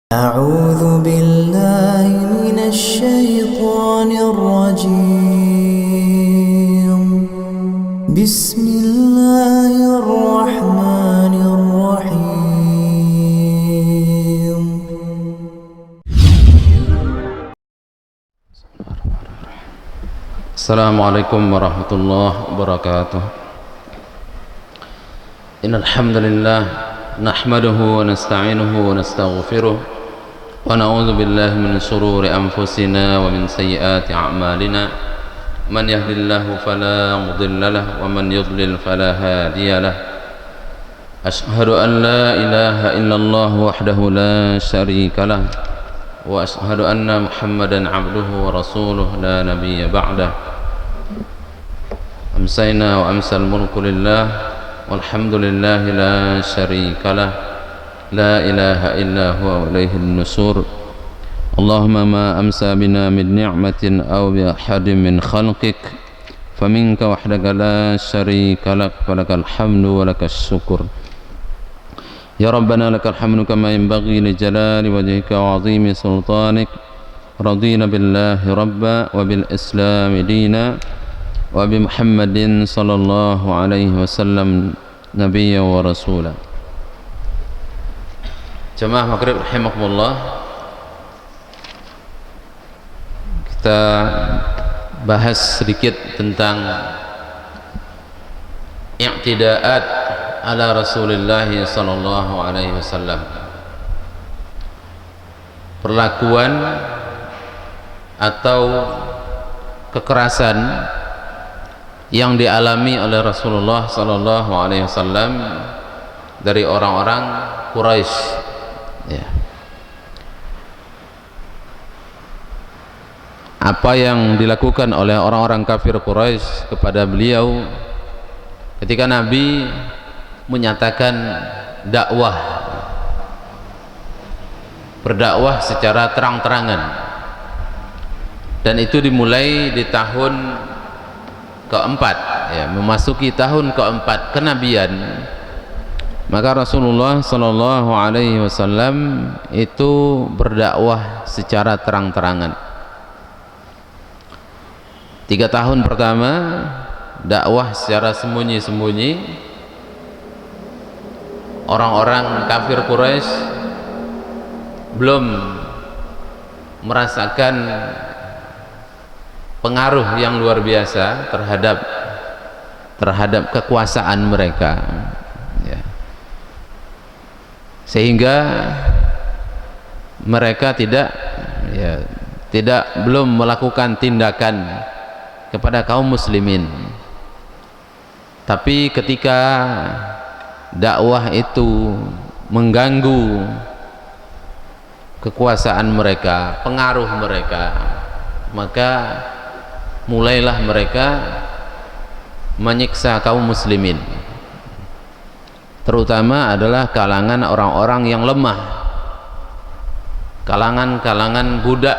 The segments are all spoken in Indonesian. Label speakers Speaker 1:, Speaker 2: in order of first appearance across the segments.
Speaker 1: أعوذ بالله من الشيطان الرجيم بسم الله الرحمن الرحيم
Speaker 2: السلام عليكم ورحمة الله وبركاته. إن الحمد لله نحمده ونستعينه ونستغفره ونعوذ بالله من شرور أنفسنا ومن سيئات أعمالنا. من يهد الله فلا مضل له ومن يضلل فلا هادي له. أشهد أن لا إله إلا الله وحده لا شريك له وأشهد أن محمدا عبده ورسوله لا نبي بعده. أمسينا وأمسى الملك لله والحمد لله لا شريك له لا إله إلا هو وإليه النشور. اللهم ما أمسى بنا من نعمة أو بأحد من خلقك فمنك وحدك لا شريك لك ولك الحمد ولك الشكر. يا ربنا لك الحمد كما ينبغي لجلال وجهك وعظيم سلطانك. رضينا بالله ربا وبالإسلام دينا وبمحمد صلى الله عليه وسلم نبيا ورسولا. Jemaah Maghrib rahimakumullah, kita bahas sedikit tentang i'tidaat ala Rasulullah sallallahu alaihi wasallam, perlakuan atau kekerasan yang dialami oleh Rasulullah sallallahu alaihi wasallam dari orang-orang Quraisy. Ya. Apa yang dilakukan oleh orang-orang kafir Quraisy kepada beliau ketika Nabi menyatakan dakwah, berdakwah secara terang-terangan, dan itu dimulai di tahun keempat, ya, memasuki tahun keempat kenabian. Maka Rasulullah sallallahu alaihi wasallam itu berdakwah secara terang-terangan. 3 tahun pertama dakwah secara sembunyi-sembunyi. Orang-orang kafir Quraisy belum merasakan pengaruh yang luar biasa terhadap kekuasaan mereka, ya. Sehingga mereka belum melakukan tindakan kepada kaum muslimin. Tapi ketika dakwah itu mengganggu kekuasaan mereka, pengaruh mereka, maka mulailah mereka menyiksa kaum muslimin, terutama adalah kalangan orang-orang yang lemah, kalangan budak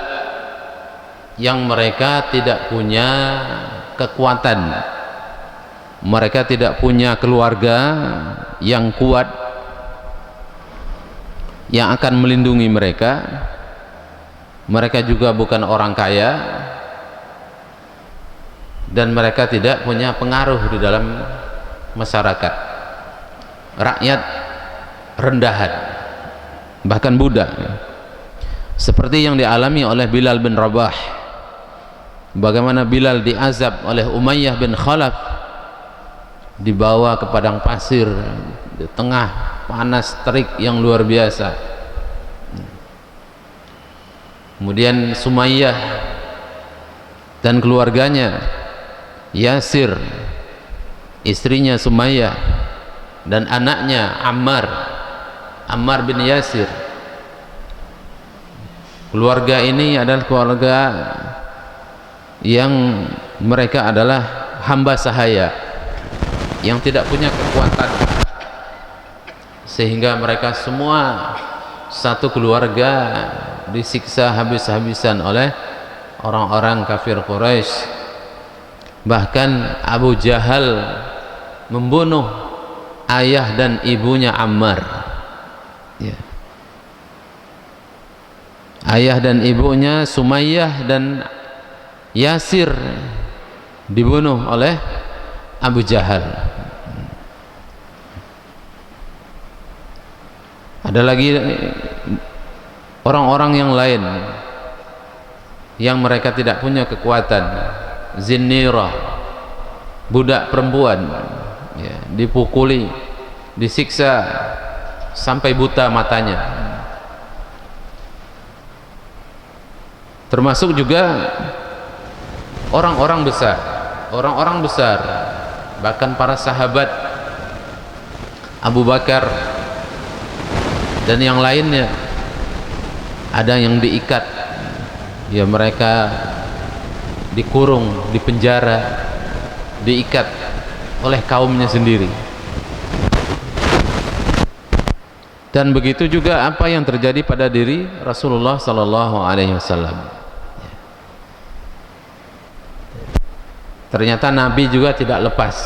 Speaker 2: yang mereka tidak punya kekuatan, mereka tidak punya keluarga yang kuat yang akan melindungi mereka. Mereka juga bukan orang kaya dan mereka tidak punya pengaruh di dalam masyarakat. Rakyat rendahan, bahkan budak, seperti yang dialami oleh Bilal bin Rabah. Bagaimana Bilal diazab oleh Umayyah bin Khalaf, dibawa ke padang pasir di tengah panas terik yang luar biasa. Kemudian Sumayyah dan keluarganya, Yasir, istrinya Sumayyah, dan anaknya Ammar bin Yasir. Keluarga ini adalah keluarga yang mereka adalah hamba sahaya yang tidak punya kekuatan, sehingga mereka semua satu keluarga disiksa habis-habisan oleh orang-orang kafir Quraisy. Bahkan Abu Jahal membunuh ayah dan ibunya Ammar, ya. ayah dan ibunya Sumayyah dan Yasir dibunuh oleh Abu Jahal. Ada lagi orang-orang yang lain yang mereka tidak punya kekuatan. Zinnirah, budak perempuan, ya, dipukuli, disiksa sampai buta matanya. Termasuk juga orang-orang besar, bahkan para sahabat Abu Bakar dan yang lainnya, ada yang diikat, ya mereka dikurung, dipenjara, diikat oleh kaumnya sendiri. Dan begitu juga apa yang terjadi pada diri Rasulullah sallallahu alaihi wasallam. Ternyata Nabi juga tidak lepas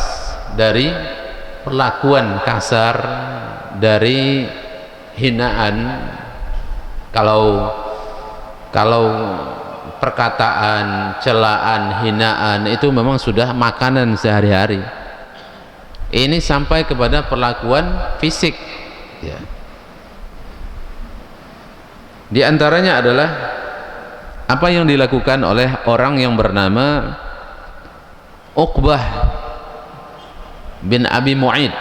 Speaker 2: dari perlakuan kasar, dari hinaan. Kalau perkataan, celaan, hinaan itu memang sudah makanan sehari-hari. Ini sampai kepada perlakuan fisik, ya. Di antaranya adalah apa yang dilakukan oleh orang yang bernama Uqbah bin Abi Mu'aid.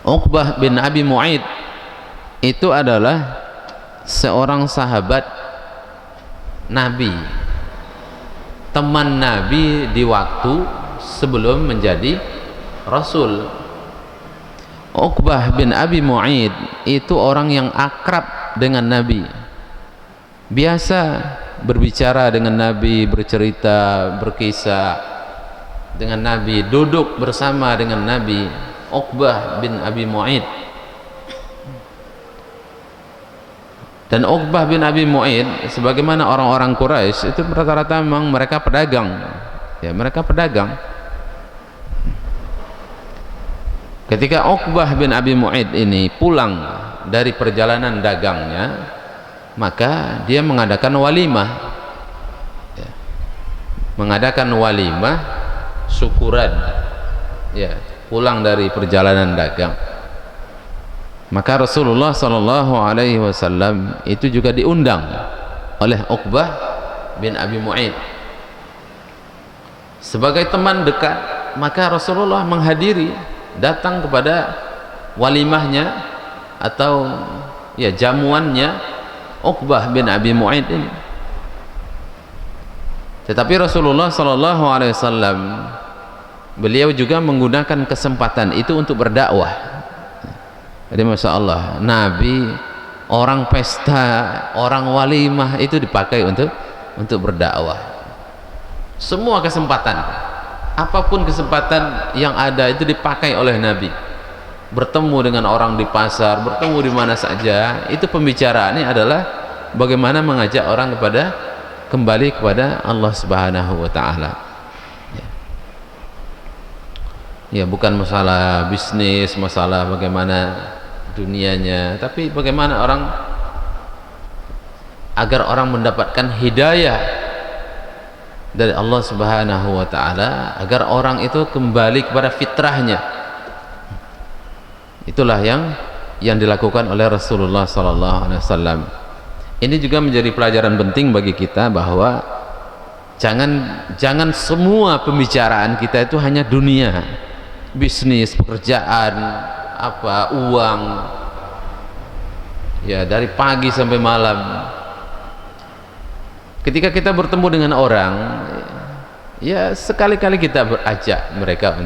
Speaker 2: Uqbah bin Abi Mu'aid itu adalah seorang sahabat Nabi, teman Nabi di waktu sebelum menjadi Rasul. Uqbah bin Abi Mu'aid itu orang yang akrab dengan Nabi, biasa berbicara dengan Nabi, bercerita, berkisah dengan Nabi, duduk bersama dengan Nabi. Uqbah bin Abi Mu'aid. Dan Uqbah bin Abi Mu'aid, sebagaimana orang-orang Quraisy itu rata-rata memang mereka pedagang, ya, mereka pedagang. Ketika Uqbah bin Abi Mu'aid ini pulang dari perjalanan dagangnya, maka dia mengadakan walimah, ya, mengadakan walimah syukuran, ya, pulang dari perjalanan dagang. Maka Rasulullah sallallahu alaihi wasallam itu juga diundang oleh Uqbah bin Abi Mu'aid sebagai teman dekat. Maka Rasulullah menghadiri, datang kepada walimahnya atau ya jamuannya Uqbah bin Abi Mu'aid ini. Tetapi Rasulullah sallallahu alaihi wasallam beliau juga menggunakan kesempatan itu untuk berdakwah. Jadi Masya Allah, Nabi orang pesta, orang walimah itu dipakai untuk berdakwah. Semua kesempatan, apapun kesempatan yang ada itu dipakai oleh Nabi. Bertemu dengan orang di pasar, bertemu di mana saja, itu pembicaraannya adalah bagaimana mengajak orang kembali kepada Allah Subhanahu wa Ta'ala. Ya, bukan masalah bisnis, masalah bagaimana dunianya, tapi bagaimana orang agar orang mendapatkan hidayah dari Allah Subhanahu wa Ta'ala, agar orang itu kembali kepada fitrahnya. Itulah yang dilakukan oleh Rasulullah sallallahu alaihi wasallam. Ini juga menjadi pelajaran penting bagi kita bahwa jangan semua pembicaraan kita itu hanya dunia, bisnis, pekerjaan, uang, ya, dari pagi sampai malam. Ketika kita bertemu dengan orang, ya sekali-kali kita berajak mereka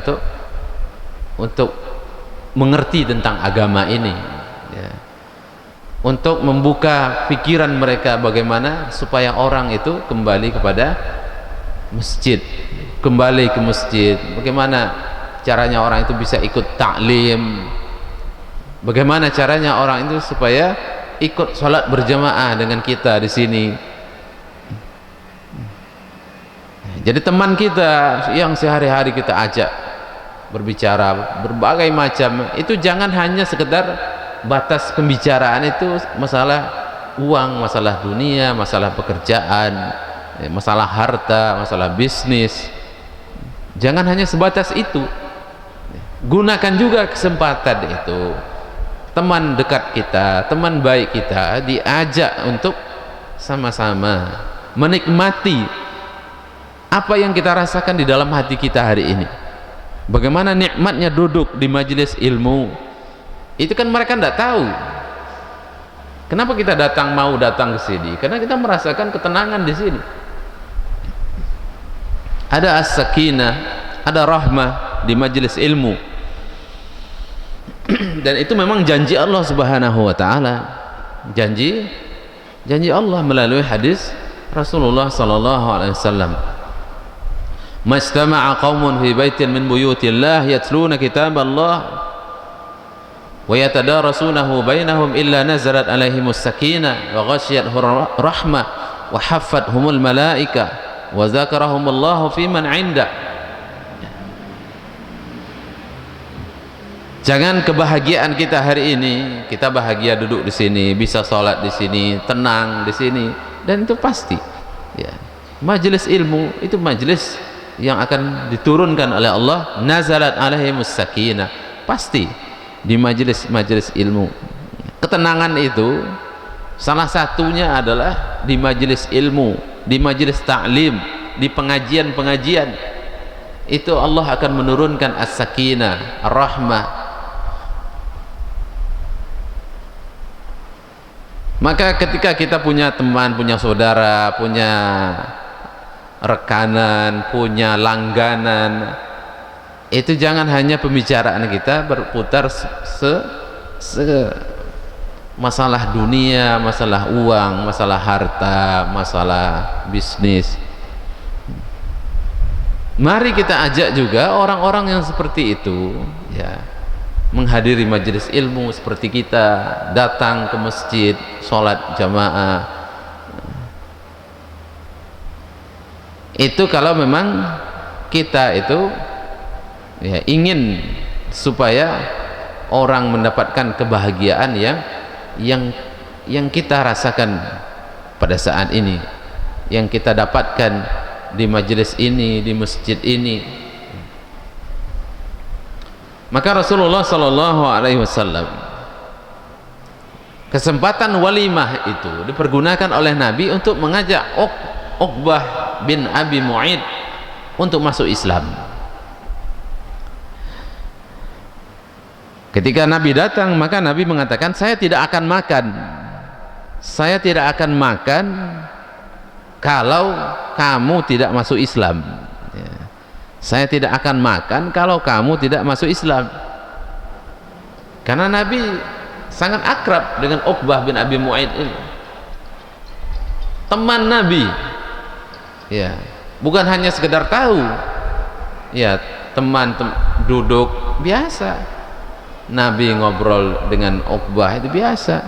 Speaker 2: untuk mengerti tentang agama ini, ya, untuk membuka pikiran mereka bagaimana supaya orang itu kembali kepada masjid, kembali ke masjid. Bagaimana caranya orang itu bisa ikut taklim, bagaimana caranya orang itu supaya ikut sholat berjamaah dengan kita di sini. Jadi teman kita yang sehari-hari kita ajak berbicara berbagai macam, itu jangan hanya sekedar batas pembicaraan itu masalah uang, masalah dunia, masalah pekerjaan, masalah harta, masalah bisnis. Jangan hanya sebatas itu, gunakan juga kesempatan itu. Teman dekat kita, teman baik kita diajak untuk sama-sama menikmati apa yang kita rasakan di dalam hati kita hari ini. Bagaimana nikmatnya duduk di majelis ilmu. Itu kan mereka tidak tahu. Kenapa kita mau datang ke sini? Karena kita merasakan ketenangan di sini. Ada as-sakinah, ada rahmah di majelis ilmu. Dan itu memang janji Allah Subhanahu wa taala. Janji Allah melalui hadis Rasulullah sallallahu alaihi wasallam. Majtama'a qaumun fi baitin min buyutillah yatluna kitaballah wa yatadarasunahu bainahum illa nazalat alaihimus sakinah wa ghasyiyatuhum rahmah wa haffathumul malaika wa zakarahumullahu fi man 'inda. Jangan kebahagiaan kita hari ini, kita bahagia duduk di sini, bisa sholat di sini, tenang di sini, dan itu pasti. Ya. Majelis ilmu itu majelis yang akan diturunkan oleh Allah, nazalat alaihimus sakinah. Pasti di majelis ilmu. Ketenangan itu salah satunya adalah di majelis ilmu, di majelis ta'lim, di pengajian-pengajian. Itu Allah akan menurunkan as-sakinah, ar-rahmah. Maka ketika kita punya teman, punya saudara, punya rekanan, punya langganan, itu jangan hanya pembicaraan kita berputar masalah dunia, masalah uang, masalah harta, masalah bisnis. Mari kita ajak juga orang-orang yang seperti itu, ya, menghadiri majelis ilmu seperti kita, datang ke masjid, sholat jamaah. Itu kalau memang kita itu ya ingin supaya orang mendapatkan kebahagiaan yang kita rasakan pada saat ini, yang kita dapatkan di majelis ini, di masjid ini. Maka Rasulullah sallallahu alaihi wasallam, kesempatan walimah itu dipergunakan oleh Nabi untuk mengajak Uqbah bin Abi Mu'id untuk masuk Islam. Ketika Nabi datang, maka Nabi mengatakan, saya tidak akan makan kalau kamu tidak masuk Islam. Saya tidak akan makan kalau kamu tidak masuk Islam. Karena Nabi sangat akrab dengan Uqbah bin Abi Mu'id ini, teman Nabi. Ya, bukan hanya sekedar tahu. Ya, teman duduk biasa. Nabi ngobrol dengan Uqbah itu biasa.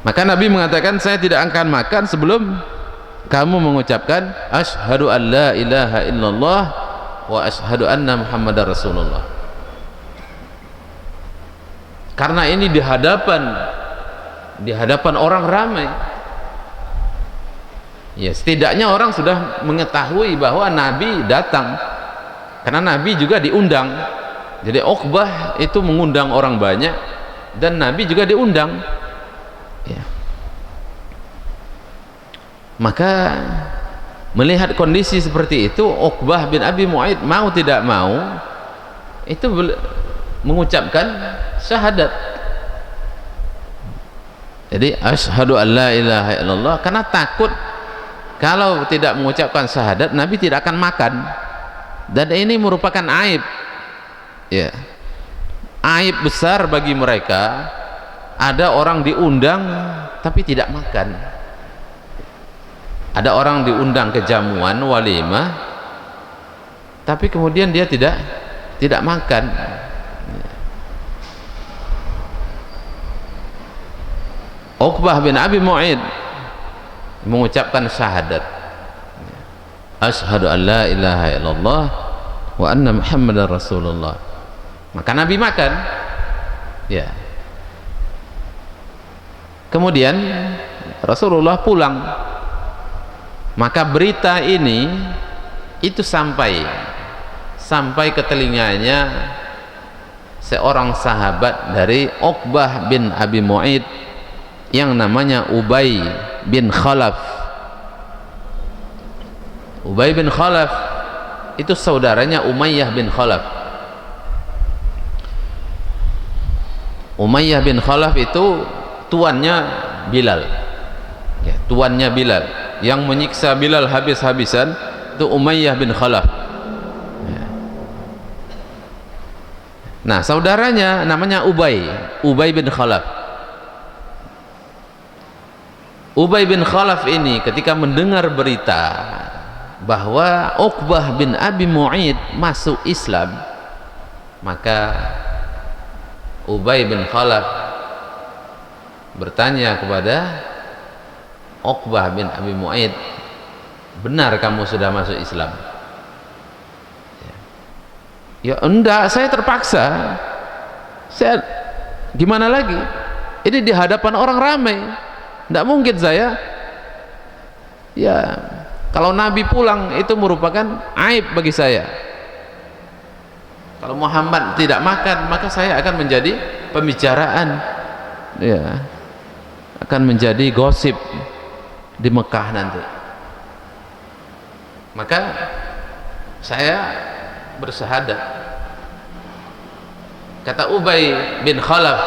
Speaker 2: Maka Nabi mengatakan, saya tidak akan makan sebelum kamu mengucapkan asyhadu an la ilaha illallah wa asyhadu anna muhammadar rasulullah. Karena ini di hadapan orang ramai. Ya, setidaknya orang sudah mengetahui bahwa Nabi datang, karena Nabi juga diundang. Jadi Uqbah itu mengundang orang banyak dan Nabi juga diundang. Ya. Maka melihat kondisi seperti itu, Uqbah bin Abi Mu'id mau tidak mau itu mengucapkan syahadat. Jadi asyhadu an la ilaha illallah, karena takut kalau tidak mengucapkan syahadat Nabi tidak akan makan, dan ini merupakan aib. Ya, aib besar bagi mereka. Ada orang diundang tapi tidak makan. Ada orang diundang ke jamuan walimah tapi kemudian dia tidak makan. Uqbah bin Abi Mu'id mengucapkan syahadat, asyhadu an la ilaha illallah wa anna muhammadar rasulullah. Maka Nabi makan. Ya. Kemudian Rasulullah pulang, maka berita ini itu sampai ke telinganya seorang sahabat dari Uqbah bin Abi Mu'aid yang namanya Ubay bin Khalaf. Ubay bin Khalaf itu saudaranya Umayyah bin Khalaf. Umayyah bin Khalaf itu tuannya Bilal, ya, tuannya Bilal. Yang menyiksa Bilal habis-habisan itu Umayyah bin Khalaf. Ya. Nah, saudaranya namanya Ubay bin Khalaf. Ubay bin Khalaf ini ketika mendengar berita bahwa Uqbah bin Abi Mu'aid masuk Islam, maka Ubay bin Khalaf bertanya kepada Uqbah bin Abi Mu'aid, benar kamu sudah masuk Islam? Ya enggak, saya terpaksa. Saya gimana lagi? Ini di hadapan orang ramai, enggak mungkin saya. Ya, kalau Nabi pulang itu merupakan aib bagi saya. Kalau Muhammad tidak makan, maka saya akan menjadi pembicaraan, ya, akan menjadi gosip di Mekah nanti. Maka saya bersyahadat. Kata Ubay bin Khalaf,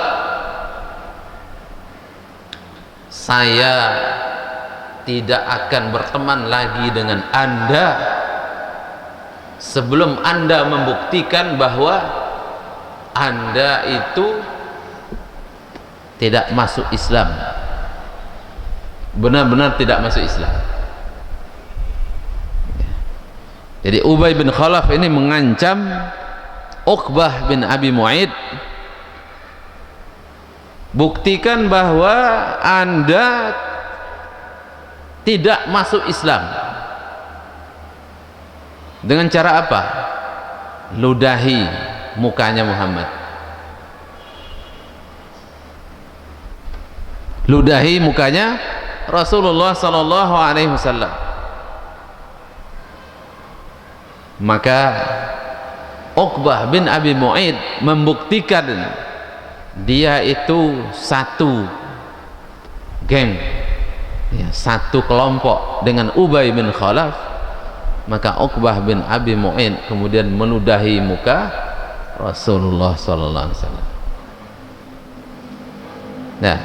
Speaker 2: saya tidak akan berteman lagi dengan Anda sebelum Anda membuktikan bahwa Anda itu tidak masuk Islam, benar-benar tidak masuk Islam. Jadi Ubay bin Khalaf ini mengancam Uqbah bin Abi Mu'aid, buktikan bahwa Anda tidak masuk Islam. Dengan cara apa? Ludahi mukanya Muhammad, ludahi mukanya Rasulullah sallallahu alaihi wasallam. Maka Uqbah bin Abi Mu'aid membuktikan dia itu satu geng, ya, satu kelompok dengan Ubay bin Khalaf. Maka Uqbah bin Abi Mu'aid kemudian meludahi muka Rasulullah sallallahu alaihi wasallam. Nah,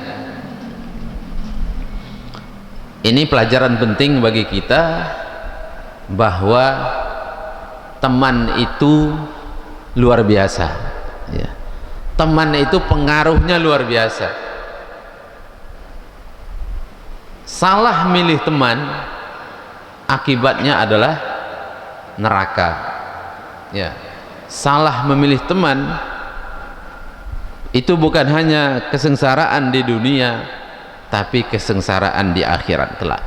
Speaker 2: ini pelajaran penting bagi kita bahwa teman itu luar biasa, ya. Teman itu pengaruhnya luar biasa. Salah milih teman akibatnya adalah neraka, ya. Salah memilih teman itu bukan hanya kesengsaraan di dunia, tapi kesengsaraan di akhirat kelak.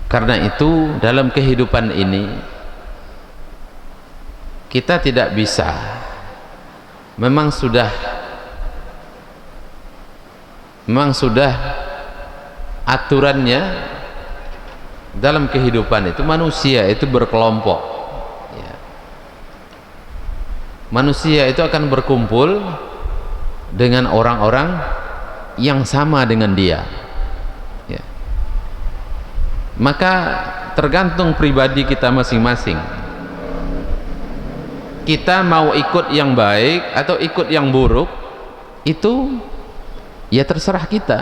Speaker 2: Karena itu dalam kehidupan ini kita tidak bisa, memang sudah aturannya dalam kehidupan itu manusia itu berkelompok, ya. Manusia itu akan berkumpul dengan orang-orang yang sama dengan dia, ya. Maka tergantung pribadi kita masing-masing, kita mau ikut yang baik atau ikut yang buruk, itu ya terserah kita,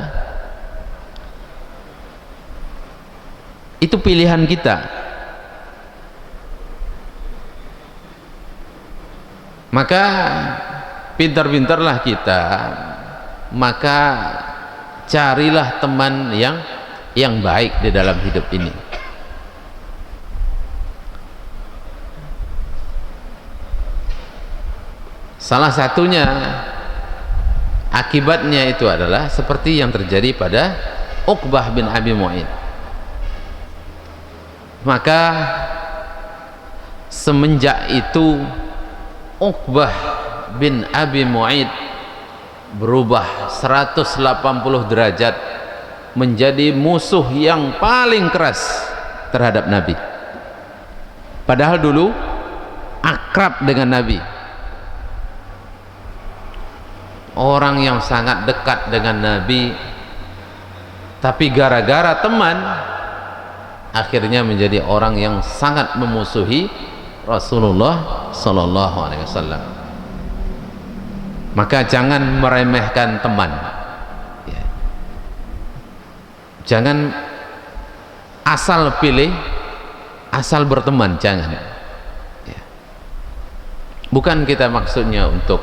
Speaker 2: itu pilihan kita. Maka pintar-pintarlah kita, maka carilah teman yang baik di dalam hidup ini. Salah satunya akibatnya itu adalah seperti yang terjadi pada Uqbah bin Abi Mu'aid. Maka semenjak itu Uqbah bin Abi Mu'aid berubah 180 derajat menjadi musuh yang paling keras terhadap Nabi. Padahal dulu akrab dengan Nabi, orang yang sangat dekat dengan Nabi, tapi gara-gara teman akhirnya menjadi orang yang sangat memusuhi Rasulullah Sallallahu Alaihi Wasallam. Maka jangan meremehkan teman, ya. Jangan asal pilih, asal berteman, jangan, ya. Bukan kita maksudnya untuk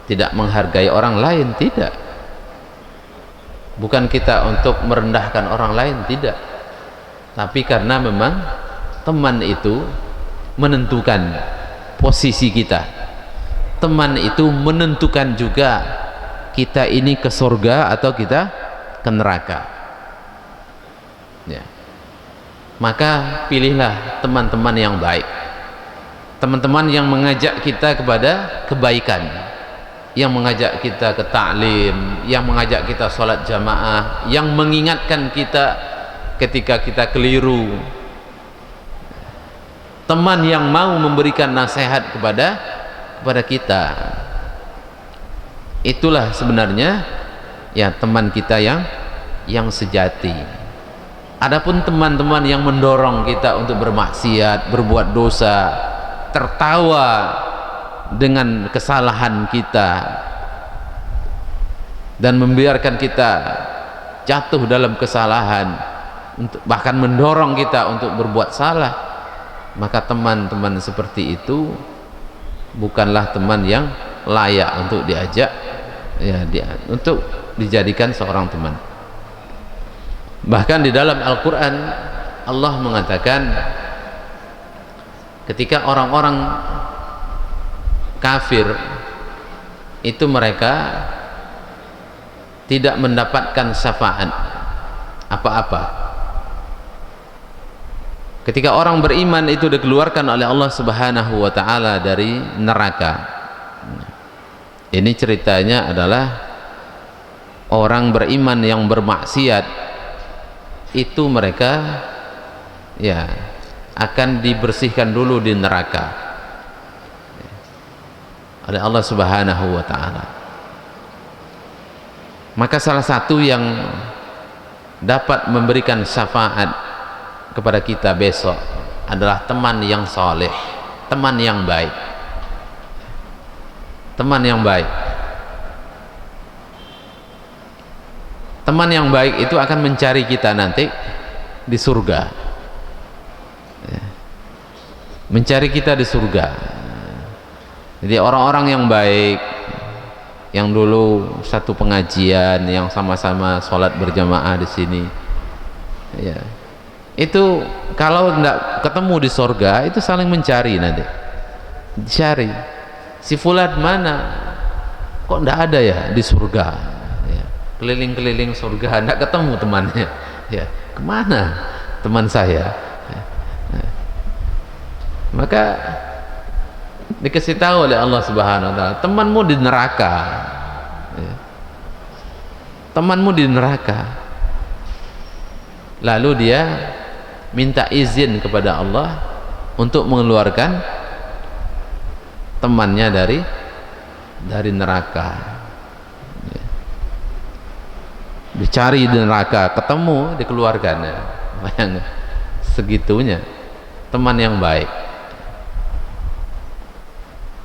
Speaker 2: tidak menghargai orang lain, tidak. Bukan kita untuk merendahkan orang lain, tidak. Tapi karena memang teman itu menentukan posisi kita. Teman itu menentukan juga kita ini ke surga atau kita ke neraka, ya. Maka pilihlah teman-teman yang baik, teman-teman yang mengajak kita kepada kebaikan, yang mengajak kita ke ta'lim, yang mengajak kita sholat jamaah, yang mengingatkan kita ketika kita keliru, teman yang mau memberikan nasihat kepada kita. Itulah sebenarnya ya teman kita yang sejati. Adapun teman-teman yang mendorong kita untuk bermaksiat, berbuat dosa, tertawa dengan kesalahan kita dan membiarkan kita jatuh dalam kesalahan, bahkan mendorong kita untuk berbuat salah, maka teman-teman seperti itu bukanlah teman yang layak untuk diajak, ya, untuk dijadikan seorang teman. Bahkan di dalam Al-Quran Allah mengatakan ketika orang-orang kafir itu mereka tidak mendapatkan syafaat apa-apa. Ketika orang beriman itu dikeluarkan oleh Allah Subhanahu wa ta'ala dari neraka. Ini ceritanya adalah orang beriman yang bermaksiat itu mereka ya akan dibersihkan dulu di neraka oleh Allah Subhanahu wa ta'ala. Maka salah satu yang dapat memberikan syafaat kepada kita besok adalah teman yang soleh, teman yang baik, teman yang baik. Teman yang baik itu akan mencari kita nanti di surga, ya. Mencari kita di surga. Jadi orang-orang yang baik, yang dulu satu pengajian, yang sama-sama sholat berjamaah di sini, ya, itu kalau tidak ketemu di surga itu saling mencari nanti, dicari si fulan mana, kok tidak ada ya di surga, ya. Keliling-keliling surga tidak ketemu temannya, ya, kemana teman saya, ya. Maka dikasih tahu oleh Allah Subhanahu wa ta'ala, temanmu di neraka, ya. Temanmu di neraka. Lalu dia minta izin kepada Allah untuk mengeluarkan temannya dari neraka, ya. Dicari di neraka, ketemu, dikeluarkan, ya. Bayangkan segitunya teman yang baik.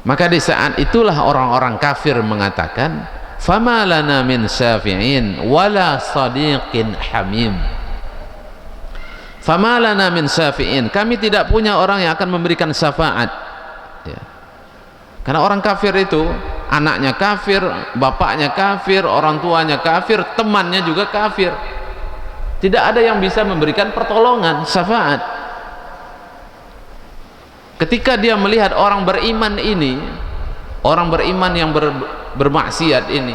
Speaker 2: Maka di saat itulah orang-orang kafir mengatakan, fama lana min syafi'in wala sadiqin hamim. Fama lana min syafi'in, kami tidak punya orang yang akan memberikan syafaat, ya. Karena orang kafir itu anaknya kafir, bapaknya kafir, orang tuanya kafir, temannya juga kafir. Tidak ada yang bisa memberikan pertolongan, syafaat. Ketika dia melihat orang beriman ini, orang beriman yang bermaksiat ini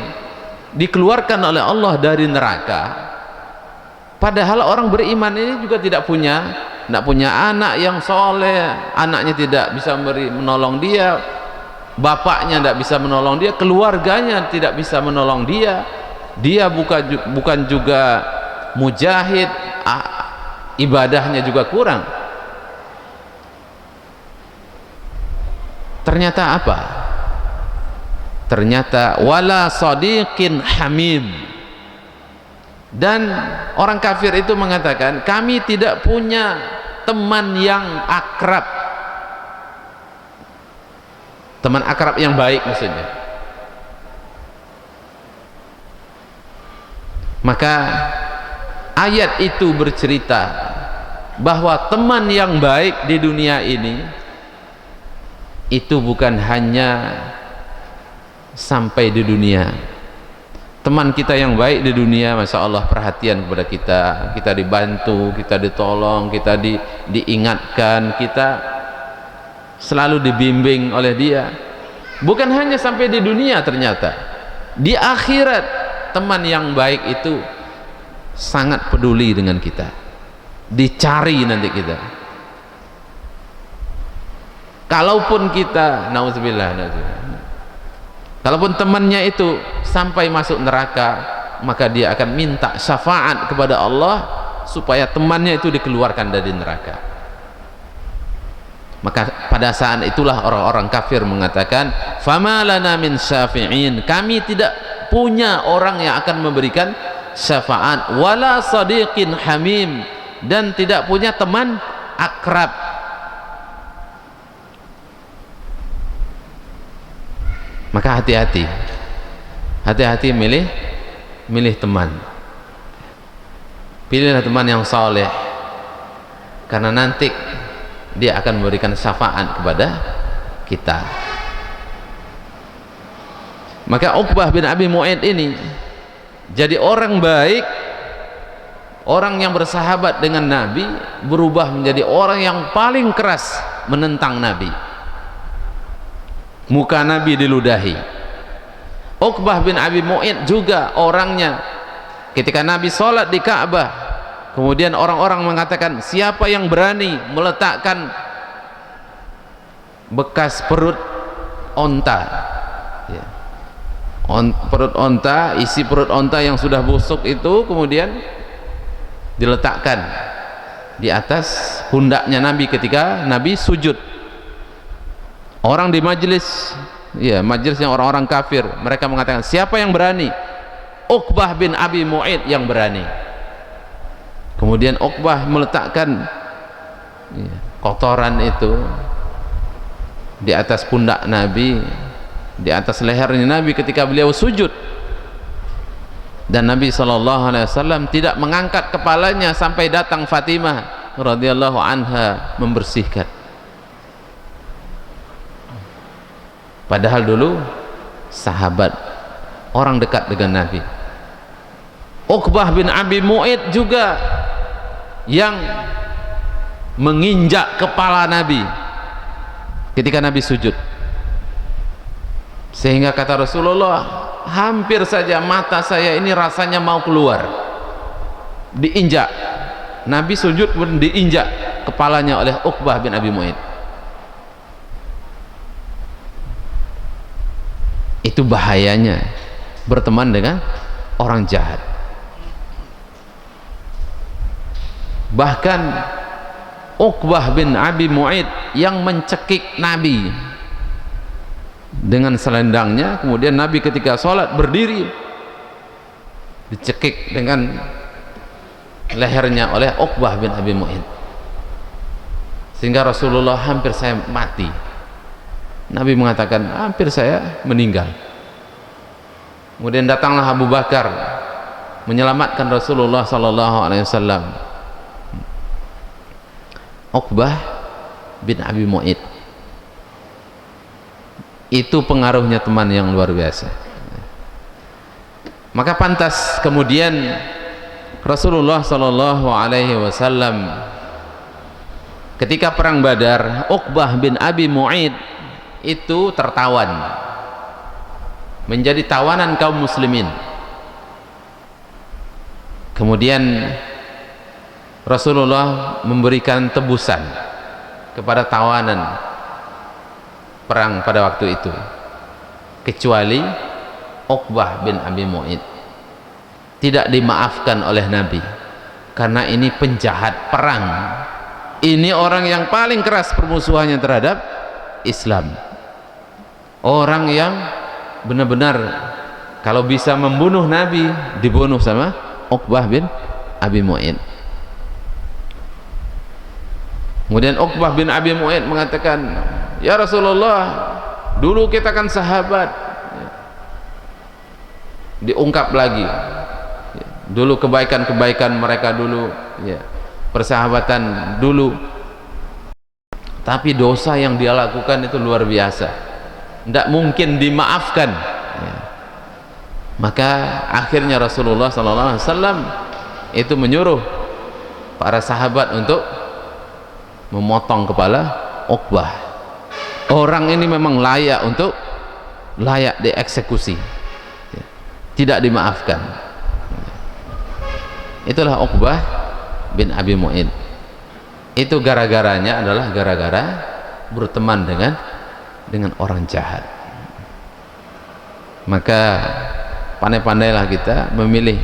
Speaker 2: dikeluarkan oleh Allah dari neraka, padahal orang beriman ini juga tidak punya anak yang soleh, anaknya tidak bisa menolong dia, bapaknya tidak bisa menolong dia, keluarganya tidak bisa menolong dia, dia bukan juga mujahid, ibadahnya juga kurang. Ternyata apa? Ternyata wala sadiqin hamim. Dan orang kafir itu mengatakan, kami tidak punya teman yang akrab, teman akrab yang baik maksudnya. Maka ayat itu bercerita bahwa teman yang baik di dunia ini itu bukan hanya sampai di dunia. Teman kita yang baik di dunia, Masya Allah, perhatian kepada kita, kita dibantu, kita ditolong, kita diingatkan, kita selalu dibimbing oleh dia. Bukan hanya sampai di dunia, ternyata di akhirat teman yang baik itu sangat peduli dengan kita, dicari nanti kita. Kalaupun kita, nauzubillah, kalaupun temannya itu sampai masuk neraka, maka dia akan minta syafaat kepada Allah supaya temannya itu dikeluarkan dari neraka. Maka pada saat itulah orang-orang kafir mengatakan, fama lana min syafi'in, kami tidak punya orang yang akan memberikan syafaat, wala sadiqin hamim, dan tidak punya teman akrab. Maka hati-hati milih teman. Pilihlah teman yang saleh, karena nanti dia akan memberikan syafaat kepada kita. Maka Uqbah bin Abi Mu'aid ini jadi orang baik, orang yang bersahabat dengan Nabi, berubah menjadi orang yang paling keras menentang Nabi. Muka Nabi diludahi. Uqbah bin Abi Mu'aid juga orangnya, ketika Nabi sholat di Ka'bah, kemudian orang-orang mengatakan, siapa yang berani meletakkan bekas perut onta, ya, perut onta, isi perut onta yang sudah busuk itu kemudian diletakkan di atas pundaknya Nabi ketika Nabi sujud. Orang di majelis, ya, majelisnya orang-orang kafir, mereka mengatakan, siapa yang berani? Uqbah bin Abi Mu'aid yang berani. Kemudian Uqbah meletakkan, ya, kotoran itu di atas pundak Nabi, di atas lehernya Nabi ketika beliau sujud. Dan Nabi SAW tidak mengangkat kepalanya sampai datang Fatimah radhiyallahu anha membersihkan. Padahal dulu sahabat, orang dekat dengan Nabi. Uqbah bin Abi Mu'aid juga yang menginjak kepala Nabi ketika Nabi sujud, sehingga kata Rasulullah, hampir saja mata saya ini rasanya mau keluar, diinjak. Nabi sujud pun diinjak kepalanya oleh Uqbah bin Abi Mu'aid. Itu bahayanya berteman dengan orang jahat. Bahkan Uqbah bin Abi Mu'aid yang mencekik Nabi dengan selendangnya, kemudian Nabi ketika sholat berdiri dicekik dengan lehernya oleh Uqbah bin Abi Mu'aid, sehingga Rasulullah hampir saya mati. Nabi mengatakan hampir saya meninggal. Kemudian datanglah Abu Bakar menyelamatkan Rasulullah SAW. Uqbah bin Abi Mu'aid itu pengaruhnya teman yang luar biasa. Maka pantas kemudian Rasulullah SAW ketika perang Badar, Uqbah bin Abi Mu'aid itu tertawan, menjadi tawanan kaum muslimin. Kemudian Rasulullah memberikan tebusan kepada tawanan perang pada waktu itu kecuali Uqbah bin Abi Mu'ayt. Tidak dimaafkan oleh Nabi karena ini penjahat perang, ini orang yang paling keras permusuhannya terhadap Islam, orang yang benar-benar kalau bisa membunuh Nabi dibunuh sama Uqbah bin Abi Mu'ayt. Kemudian Uqbah bin Abi Mu'ayt mengatakan, ya Rasulullah, dulu kita kan sahabat. Diungkap lagi dulu kebaikan-kebaikan mereka dulu, ya, persahabatan dulu, tapi dosa yang dia lakukan itu luar biasa, tidak mungkin dimaafkan, ya. Maka akhirnya Rasulullah SAW itu menyuruh para sahabat untuk memotong kepala Uqbah. Orang ini memang layak dieksekusi, ya, tidak dimaafkan. Itulah Uqbah bin Abi Mu'ayt. Itu gara-garanya adalah gara-gara berteman dengan orang jahat. Maka pandai-pandailah kita memilih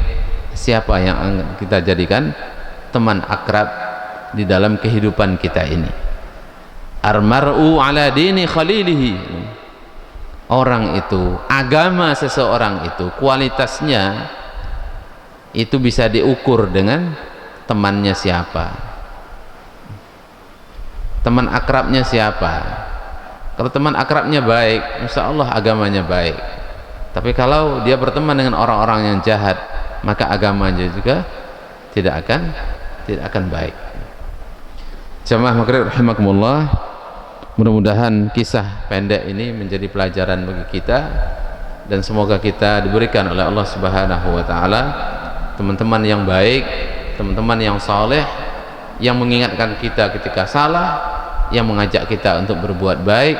Speaker 2: siapa yang kita jadikan teman akrab di dalam kehidupan kita ini. Al-mar'u ala dini khalilihi. Orang itu, agama seseorang itu, kualitasnya itu bisa diukur dengan temannya siapa, teman akrabnya siapa. Kalau teman akrabnya baik, insya Allah agamanya baik. Tapi kalau dia berteman dengan orang-orang yang jahat, maka agamanya juga tidak akan baik. Jamaah maghrib rahimakumullah, mudah-mudahan kisah pendek ini menjadi pelajaran bagi kita, dan semoga kita diberikan oleh Allah Subhanahu wa taala teman-teman yang baik, teman-teman yang saleh, yang mengingatkan kita ketika salah, yang mengajak kita untuk berbuat baik,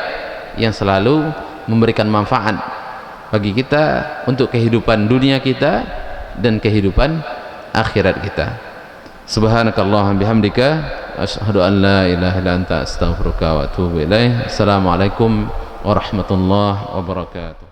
Speaker 2: yang selalu memberikan manfaat bagi kita untuk kehidupan dunia kita dan kehidupan akhirat kita. Subhanakallahumma bihamdika asyhadu an la ilaha illa anta astaghfiruka wa atubu ilaik. Assalamualaikum warahmatullahi wabarakatuh.